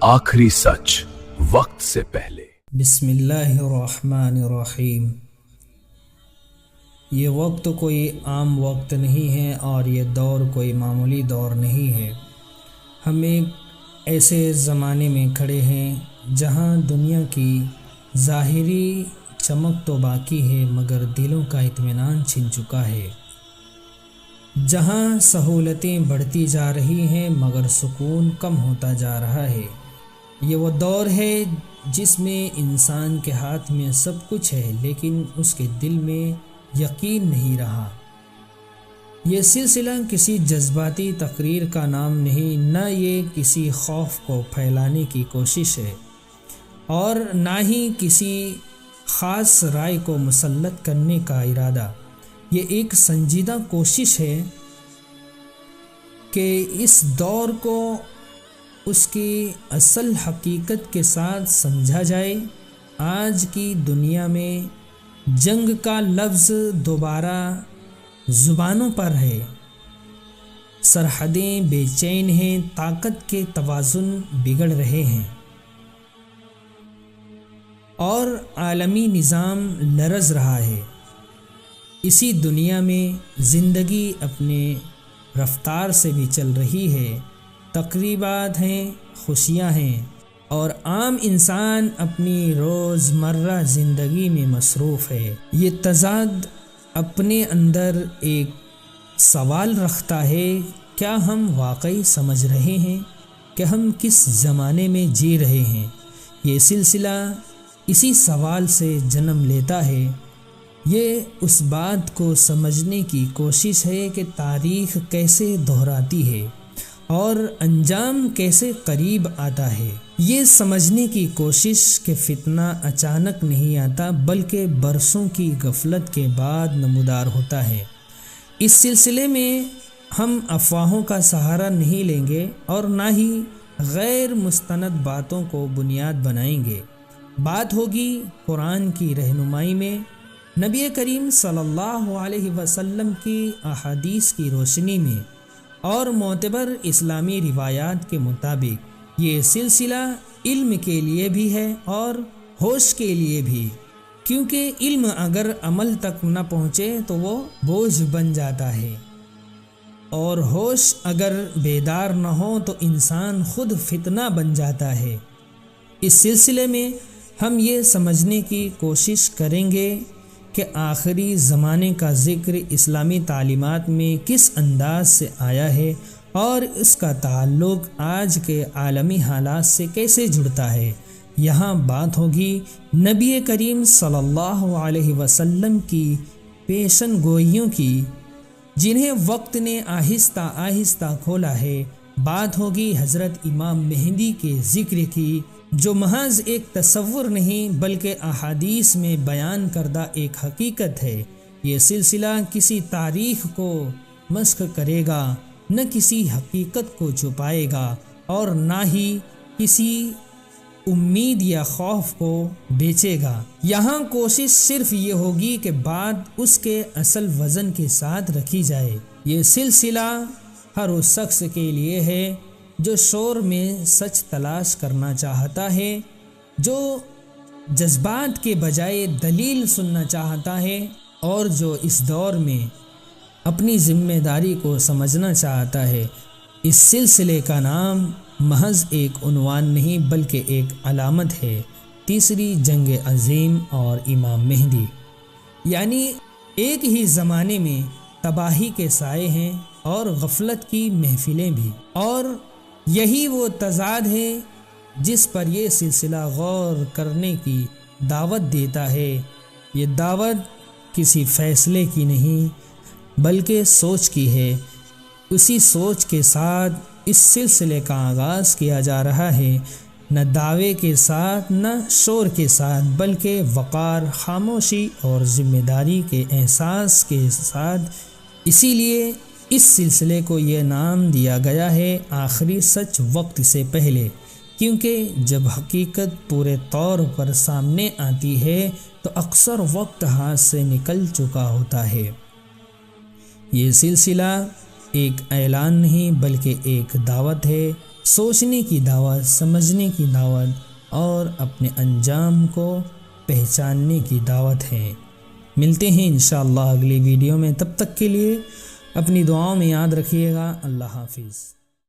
आखिरी सच वक्त से पहले। बिस्मिल्लाहिर्रहमानिर्रहीम। ये वक्त कोई आम वक्त नहीं है और ये दौर कोई मामूली दौर नहीं है। हम एक ऐसे ज़माने में खड़े हैं जहाँ दुनिया की ज़ाहिरी चमक तो बाकी है मगर दिलों का इत्मीनान छिन चुका है। जहाँ सहूलतें बढ़ती जा रही हैं मगर सुकून कम होता जा रहा है। ये वो दौर है जिसमें इंसान के हाथ में सब कुछ है लेकिन उसके दिल में यकीन नहीं रहा। ये सिलसिला किसी जज्बाती तकरीर का नाम नहीं, न ये किसी खौफ को फैलाने की कोशिश है और ना ही किसी ख़ास राय को मुसल्लत करने का इरादा। ये एक संजीदा कोशिश है कि इस दौर को उसकी असल हकीकत के साथ समझा जाए। आज की दुनिया में जंग का लफ्ज़ दोबारा ज़ुबानों पर है, सरहदें बेचैन हैं, ताकत के तवाज़ुन बिगड़ रहे हैं और आलमी निज़ाम लरज़ रहा है। इसी दुनिया में ज़िंदगी अपने रफ्तार से भी चल रही है। तकरीबात हैं, खुशियाँ हैं और आम इंसान अपनी रोज़मर्रा ज़िंदगी में मसरूफ़ है। ये तज़ाद अपने अंदर एक सवाल रखता है, क्या हम वाकई समझ रहे हैं कि हम किस ज़माने में जी रहे हैं? ये सिलसिला इसी सवाल से जन्म लेता है। ये उस बात को समझने की कोशिश है कि तारीख़ कैसे दोहराती है और अंजाम कैसे करीब आता है। ये समझने की कोशिश कि फितना अचानक नहीं आता बल्कि बरसों की गफलत के बाद नमूदार होता है। इस सिलसिले में हम अफवाहों का सहारा नहीं लेंगे और ना ही गैर मुस्तनद बातों को बुनियाद बनाएंगे। बात होगी कुरान की रहनुमाई में, नबी करीम सल्लल्लाहु अलैहि वसल्लम की अहादीस की रोशनी में और मोतबर इस्लामी रिवायात के मुताबिक। ये सिलसिला इल्म के लिए भी है और होश के लिए भी, क्योंकि इल्म अगर अमल तक न पहुँचे तो वो बोझ बन जाता है और होश अगर बेदार न हो तो इंसान खुद फितना बन जाता है। इस सिलसिले में हम ये समझने की कोशिश करेंगे कि आखिरी ज़माने का ज़िक्र इस्लामी तालीमात में किस अंदाज से आया है और इसका ताल्लुक़ आज के आलमी हालात से कैसे जुड़ता है। यहाँ बात होगी नबी करीम सल्लल्लाहु अलैहि वसल्लम की पेशन गोइयों की, जिन्हें वक्त ने आहिस्ता आहिस्ता खोला है। बात होगी हज़रत इमाम मेहदी के ज़िक्र की, जो महज एक तसव्वुर नहीं बल्कि अहादीस में बयान करदा एक हकीकत है। ये सिलसिला किसी तारीख़ को मस्ख करेगा, न किसी हकीकत को छुपाएगा और ना ही किसी उम्मीद या खौफ को बेचेगा। यहाँ कोशिश सिर्फ ये होगी कि बात उसके असल वज़न के साथ रखी जाए। ये सिलसिला हर उस शख्स के लिए है जो शोर में सच तलाश करना चाहता है, जो जज्बात के बजाय दलील सुनना चाहता है और जो इस दौर में अपनी ज़िम्मेदारी को समझना चाहता है। इस सिलसिले का नाम महज एक उन्वान नहीं बल्कि एक अलामत है, तीसरी जंग अज़ीम और इमाम मेहदी। यानी एक ही ज़माने में तबाही के साए हैं और गफलत की महफिलें भी, और यही वो तज़ाद है जिस पर यह सिलसिला गौर करने की दावत देता है। ये दावत किसी फ़ैसले की नहीं बल्कि सोच की है। उसी सोच के साथ इस सिलसिले का आगाज़ किया जा रहा है, न दावे के साथ न शोर के साथ बल्कि वक़ार, खामोशी और ज़िम्मेदारी के एहसास के साथ। इसीलिए इस सिलसिले को ये नाम दिया गया है आखिरी सच वक्त से पहले, क्योंकि जब हकीकत पूरे तौर पर सामने आती है तो अक्सर वक्त हाथ से निकल चुका होता है। ये सिलसिला एक ऐलान नहीं बल्कि एक दावत है। سوچنے کی دعوت، سمجھنے کی دعوت اور اپنے انجام کو پہچاننے کی دعوت ہے۔ ملتے ہیں انشاءاللہ اگلی ویڈیو میں، تب تک کے لیے اپنی دعاؤں میں یاد رکھیے گا۔ اللہ حافظ۔